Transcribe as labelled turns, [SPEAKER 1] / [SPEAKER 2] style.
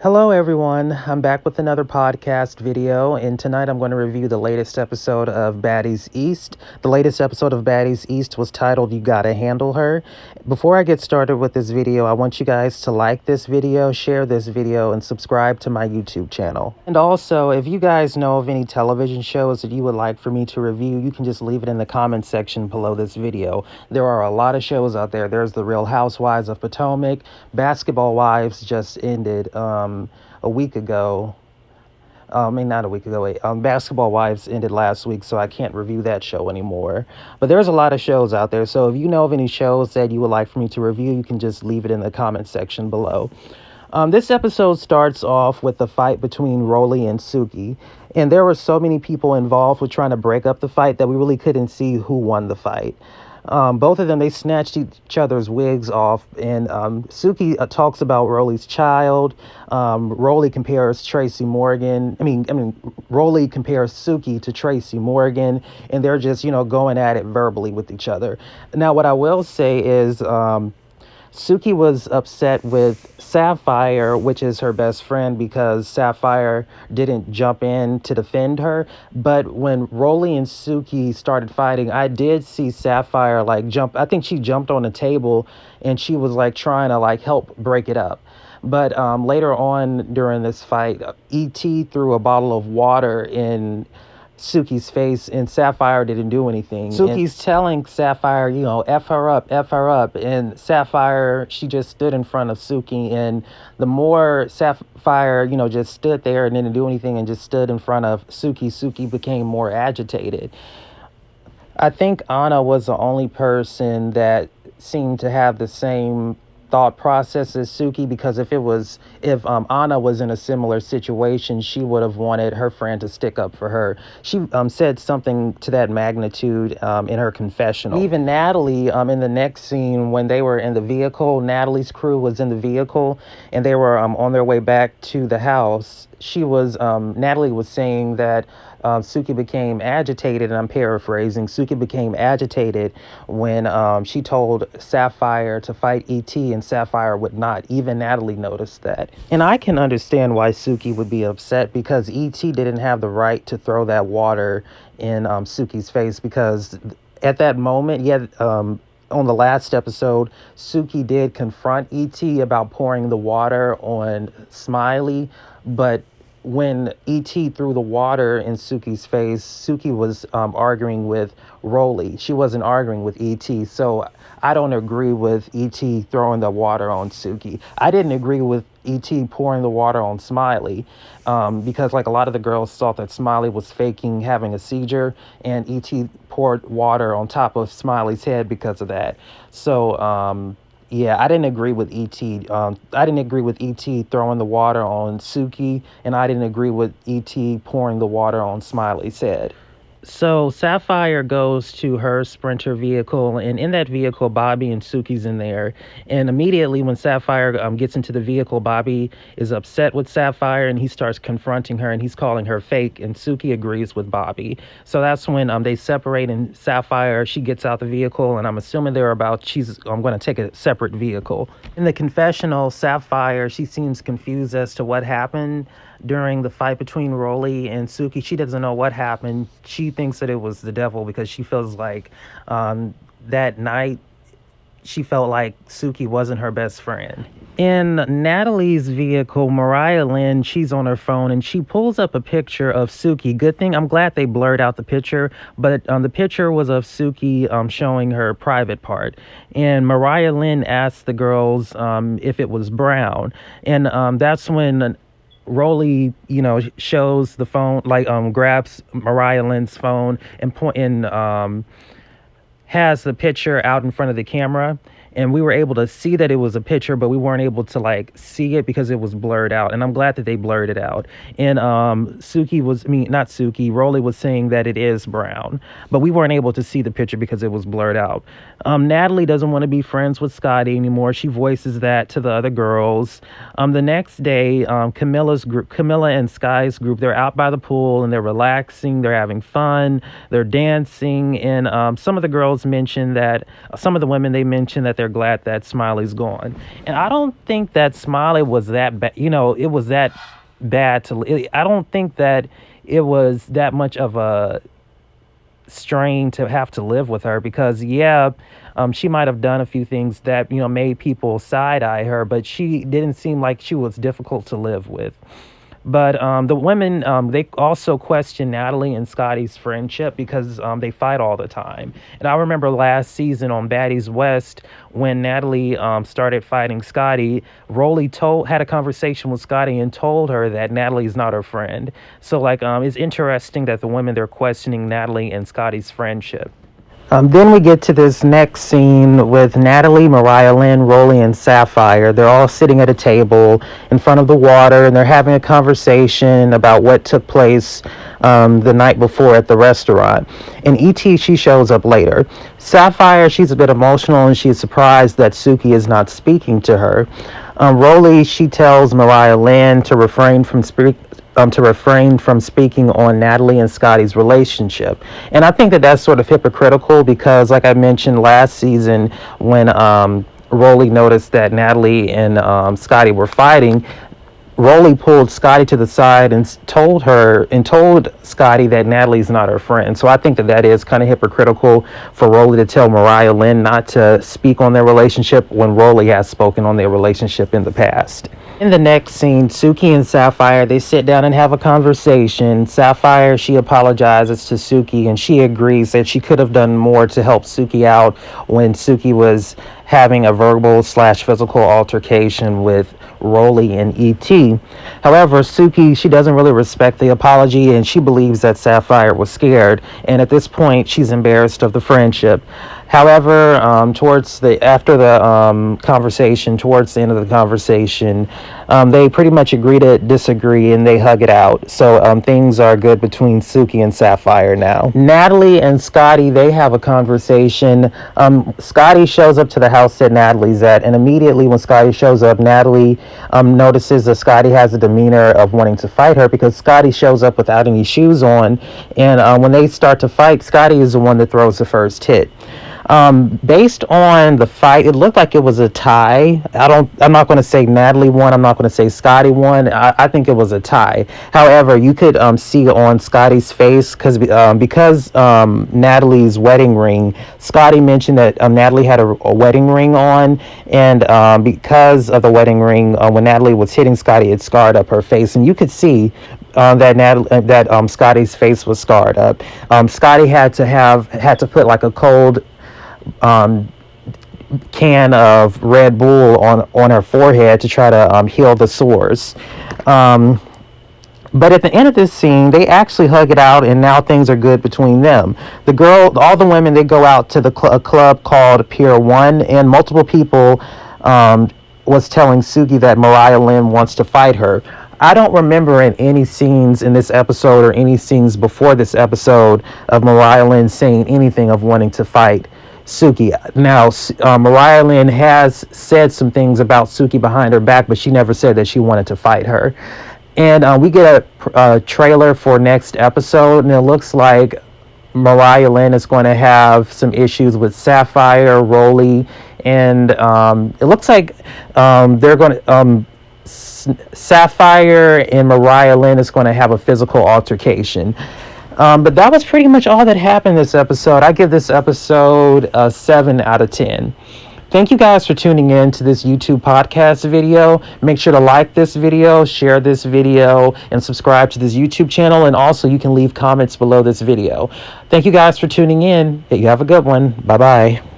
[SPEAKER 1] Hello everyone, I'm back with another podcast video, and tonight I'm going to review the latest episode of Baddies East. The latest episode of Baddies East was titled You Gotta Handle Her. Before I get started with this video, I want you guys to like this video, share this video, and subscribe to my YouTube channel. And also, if you guys know of any television shows that you would like for me to review, you can just leave it in the comment section below this video. There are a lot of shows out there. There's The Real Housewives of Potomac. Basketball Wives just ended a week ago. Not a week ago. Basketball Wives ended last week, so I can't review that show anymore. But there's a lot of shows out there, so if you know of any shows that you would like for me to review, you can just leave it in the comment section below. This episode starts off with the fight between Rollie and Suki, and there were so many people involved with trying to break up the fight that we really couldn't see who won the fight. Both of them, they snatched each other's wigs off, and Suki talks about Rollie's child. Rollie compares Rollie compares Suki to Tracy Morgan, and they're just, going at it verbally with each other. Now, what I will say is, Suki was upset with Sapphire, which is her best friend, because Sapphire didn't jump in to defend her. But when Rollie and Suki started fighting, I did see Sapphire jump. I think she jumped on the table and she was trying to help break it up. But later on during this fight, E.T. threw a bottle of water in Suki's face, and Sapphire didn't do anything. Suki's telling Sapphire, F her up. And Sapphire, she just stood in front of Suki. And the more Sapphire, just stood there and didn't do anything and just stood in front of Suki became more agitated. I think Anna was the only person that seemed to have the same thought process as Suki, because if Anna was in a similar situation, she would have wanted her friend to stick up for her. She said something to that magnitude in her confessional. Even Natalie, in the next scene, when they were in the vehicle, Natalie's crew was in the vehicle and they were on their way back to the house. Natalie was saying that Suki became agitated, and I'm paraphrasing. Suki became agitated when she told Sapphire to fight E.T. and Sapphire would not. Even Natalie noticed that. And I can understand why Suki would be upset, because E.T. didn't have the right to throw that water in Suki's face, because at that moment, on the last episode, Suki did confront E.T. about pouring the water on Smiley, but when E.T. threw the water in Suki's face, Suki was arguing with Rollie. She wasn't arguing with E.T. So I don't agree with E.T. throwing the water on Suki. I didn't agree with E.T. pouring the water on Smiley because a lot of the girls thought that Smiley was faking having a seizure, and E.T. poured water on top of Smiley's head because of that. So yeah, I didn't agree with E.T. I didn't agree with E.T. throwing the water on Suki, and I didn't agree with E.T. pouring the water on Smiley's head. So Sapphire goes to her Sprinter vehicle, and in that vehicle, Bobby and Suki's in there. And immediately when Sapphire gets into the vehicle, Bobby is upset with Sapphire, and he starts confronting her, and he's calling her fake, and Suki agrees with Bobby. So that's when they separate, and Sapphire, she gets out the vehicle, and I'm assuming I'm going to take a separate vehicle. In the confessional, Sapphire, she seems confused as to what happened during the fight between Rollie and Suki. She doesn't know what happened. She thinks that it was the devil, because she feels like that night she felt like Suki wasn't her best friend. In Natalie's vehicle, Mariah Lynn, she's on her phone and she pulls up a picture of Suki. Good thing, I'm glad they blurred out the picture, but the picture was of Suki showing her private part. And Mariah Lynn asked the girls if it was brown. And that's when Rollie, shows the phone, grabs Mariah Lynn's phone and has the picture out in front of the camera. And we were able to see that it was a picture, but we weren't able to see it because it was blurred out. And I'm glad that they blurred it out. And Rollie was saying that it is brown, but we weren't able to see the picture because it was blurred out. Natalie doesn't want to be friends with Scotty anymore. She voices that to the other girls. The next day, Camilla and Sky's group, they're out by the pool and they're relaxing. They're having fun. They're dancing. And some of the women, they mentioned that they're glad that Smiley's gone. And I don't think that Smiley was that bad. It was that bad I don't think that it was that much of a strain to have to live with her, because she might have done a few things that made people side eye her, but she didn't seem like she was difficult to live with. But the women, they also question Natalie and Scotty's friendship, because they fight all the time. And I remember last season on Baddies West, when Natalie started fighting Scotty, Rollie had a conversation with Scotty and told her that Natalie's not her friend. So it's interesting that the women, they're questioning Natalie and Scotty's friendship. Then we get to this next scene with Natalie, Mariah Lynn, Rollie, and Sapphire. They're all sitting at a table in front of the water, and they're having a conversation about what took place the night before at the restaurant. And E.T., she shows up later. Sapphire, she's a bit emotional, and she's surprised that Suki is not speaking to her. Rollie, she tells Mariah Lynn to refrain from speaking on Natalie and Scotty's relationship. And I think that that's sort of hypocritical, because like I mentioned last season, when Rollie noticed that Natalie and Scotty were fighting, Rollie pulled Scotty to the side and told Scotty that Natalie's not her friend. So I think that that is kind of hypocritical for Rollie to tell Mariah Lynn not to speak on their relationship when Rollie has spoken on their relationship in the past. In the next scene, Suki and Sapphire, they sit down and have a conversation. Sapphire, she apologizes to Suki, and she agrees that she could have done more to help Suki out when Suki was having a verbal/physical altercation with Rollie and E.T. However, Suki, she doesn't really respect the apology, and she believes that Sapphire was scared, and at this point, she's embarrassed of the friendship. However, towards the end of the conversation, they pretty much agree to disagree, and they hug it out. So things are good between Suki and Sapphire now. Natalie and Scotty, they have a conversation. Scotty shows up to the house that Natalie's at, and immediately when Scotty shows up, Natalie notices that Scotty has a demeanor of wanting to fight her, because Scotty shows up without any shoes on, and when they start to fight, Scotty is the one that throws the first hit. Based on the fight, it looked like it was a tie. I'm not going to say Natalie won. I'm not going to say Scotty won. I think it was a tie. However, you could see on Scotty's face, because Natalie's wedding ring, Scotty mentioned that Natalie had a wedding ring on, and because of the wedding ring, when Natalie was hitting Scotty, it scarred up her face, and you could see that Scotty's face was scarred up. Scotty had to put like a cold can of Red Bull on her forehead to try to heal the sores. But at the end of this scene, they actually hug it out, and now things are good between them. All the women, they go out to a club called Pier 1, and multiple people was telling Suki that Mariah Lynn wants to fight her. I don't remember in any scenes in this episode or any scenes before this episode of Mariah Lynn saying anything of wanting to fight Suki. Now, Mariah Lynn has said some things about Suki behind her back, but she never said that she wanted to fight her. And we get a trailer for next episode, and it looks like Mariah Lynn is going to have some issues with Sapphire, Rollie, and it looks like they're going to... Sapphire and Mariah Lynn is going to have a physical altercation. But that was pretty much all that happened this episode. I give this episode a 7 out of 10. Thank you guys for tuning in to this YouTube podcast video. Make sure to like this video, share this video, and subscribe to this YouTube channel. And also, you can leave comments below this video. Thank you guys for tuning in. You have a good one. Bye-bye.